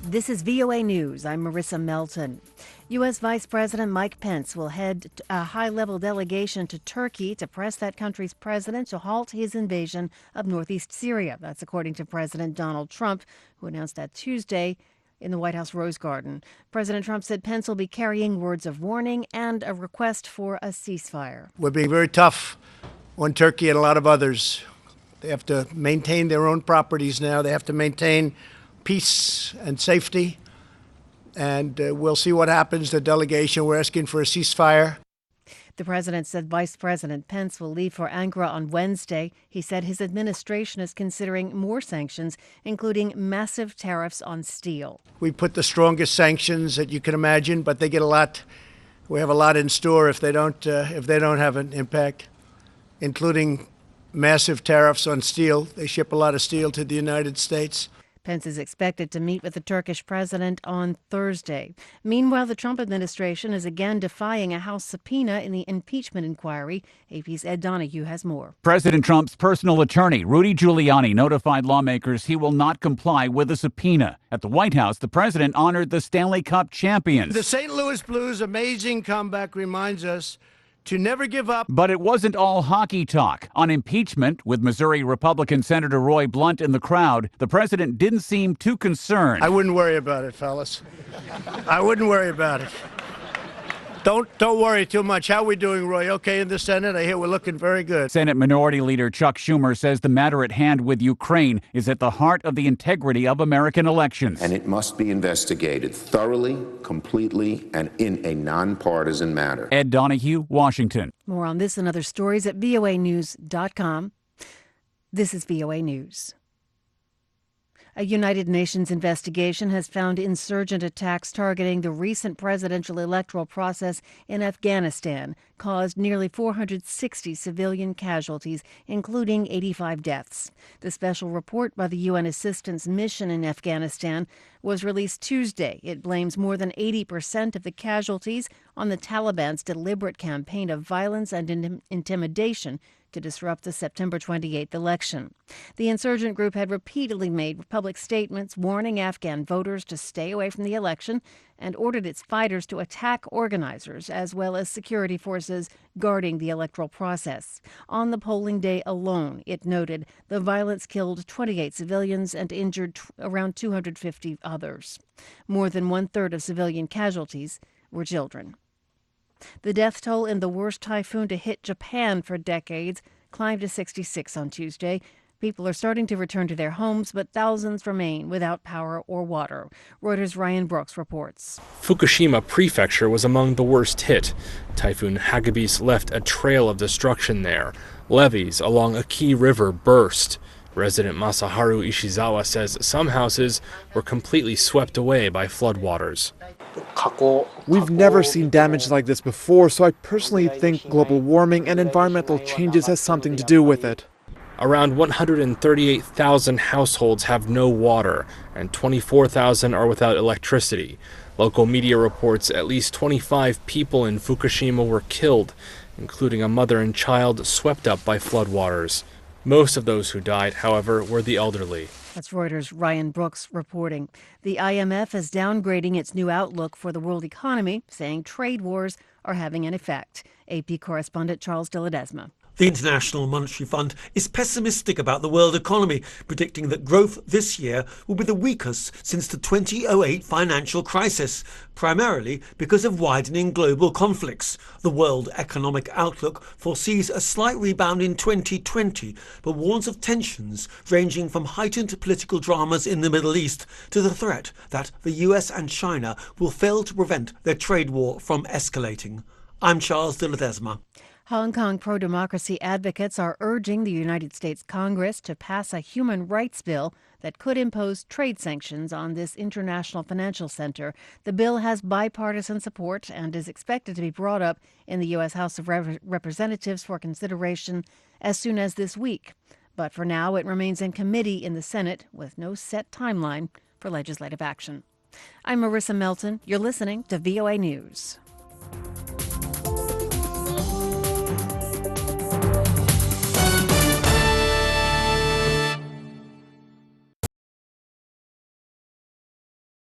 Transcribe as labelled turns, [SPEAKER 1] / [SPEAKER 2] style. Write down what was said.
[SPEAKER 1] This is VOA News. I'm Marissa Melton. U.S. Vice President Mike Pence will head a high-level delegation to Turkey to press that country's president to halt his invasion of northeast Syria. That's according to President Donald Trump, who announced that Tuesday in the White House Rose Garden. President Trump said Pence will be carrying words of warning and a request for a ceasefire.
[SPEAKER 2] We're being very tough on Turkey and a lot of others. They have to maintain their own properties now. They have to maintain peace and safety. And we'll see what happens. The delegation, we're asking for a ceasefire.
[SPEAKER 1] The president said Vice President Pence will leave for Ankara on Wednesday. He said his administration is considering more sanctions, including massive tariffs on steel.
[SPEAKER 2] We put the strongest sanctions that you can imagine, but they get a lot. We have a lot in store if they don't have an impact, including massive tariffs on steel. They ship a lot of steel to the United States.
[SPEAKER 1] Pence is expected to meet with the Turkish president on Thursday. Meanwhile, the Trump administration is again defying a House subpoena in the impeachment inquiry. AP's Ed Donahue has more.
[SPEAKER 3] President Trump's personal attorney, Rudy Giuliani, notified lawmakers he will not comply with a subpoena. At the White House, the president honored the Stanley Cup champions.
[SPEAKER 2] The St. Louis Blues' amazing comeback reminds us to never give up.
[SPEAKER 3] But it wasn't all hockey talk. On impeachment, with Missouri Republican Senator Roy Blunt in the crowd, the president didn't seem too concerned.
[SPEAKER 2] I wouldn't worry about it, fellas. I wouldn't worry about it. Don't worry too much. How are we doing, Roy? Okay in the Senate? I hear we're looking very good.
[SPEAKER 3] Senate Minority Leader Chuck Schumer says the matter at hand with Ukraine is at the heart of the integrity of American elections.
[SPEAKER 4] And it must be investigated thoroughly, completely, and in a nonpartisan manner.
[SPEAKER 3] Ed Donahue, Washington.
[SPEAKER 1] More on this and other stories at voanews.com. This is VOA News. A United Nations investigation has found insurgent attacks targeting the recent presidential electoral process in Afghanistan caused nearly 460 civilian casualties, including 85 deaths. The special report by the UN Assistance Mission in Afghanistan was released Tuesday. It blames more than 80% of the casualties on the Taliban's deliberate campaign of violence and intimidation to disrupt the September 28th election. The insurgent group had repeatedly made public statements warning Afghan voters to stay away from the election and ordered its fighters to attack organizers as well as security forces guarding the electoral process. On the polling day alone, it noted the violence killed 28 civilians and injured around 250 others. More than one-third of civilian casualties were children. The death toll in the worst typhoon to hit Japan for decades climbed to 66 on Tuesday. People are starting to return to their homes, but thousands remain without power or water. Reuters' Ryan Brooks reports.
[SPEAKER 5] Fukushima Prefecture was among the worst hit. Typhoon Hagibis left a trail of destruction there. Levees along a key river burst. Resident Masaharu Ishizawa says some houses were completely swept away by floodwaters.
[SPEAKER 6] We've never seen damage like this before, so I personally think global warming and environmental changes has something to do with it.
[SPEAKER 5] Around 138,000 households have no water, and 24,000 are without electricity. Local media reports at least 25 people in Fukushima were killed, including a mother and child swept up by floodwaters. Most of those who died, however, were the elderly.
[SPEAKER 1] That's Reuters' Ryan Brooks reporting. The IMF is downgrading its new outlook for the world economy, saying trade wars are having an effect. AP correspondent Charles de Ledesma.
[SPEAKER 7] The International Monetary Fund is pessimistic about the world economy, predicting that growth this year will be the weakest since the 2008 financial crisis, primarily because of widening global conflicts. The World Economic Outlook foresees a slight rebound in 2020, but warns of tensions ranging from heightened political dramas in the Middle East to the threat that the US and China will fail to prevent their trade war from escalating. I'm Charles de Ledesma.
[SPEAKER 1] Hong Kong pro-democracy advocates are urging the United States Congress to pass a human rights bill that could impose trade sanctions on this international financial center. The bill has bipartisan support and is expected to be brought up in the U.S. House of Representatives for consideration as soon as this week. But for now, it remains in committee in the Senate with no set timeline for legislative action. I'm Marissa Melton. You're listening to VOA News.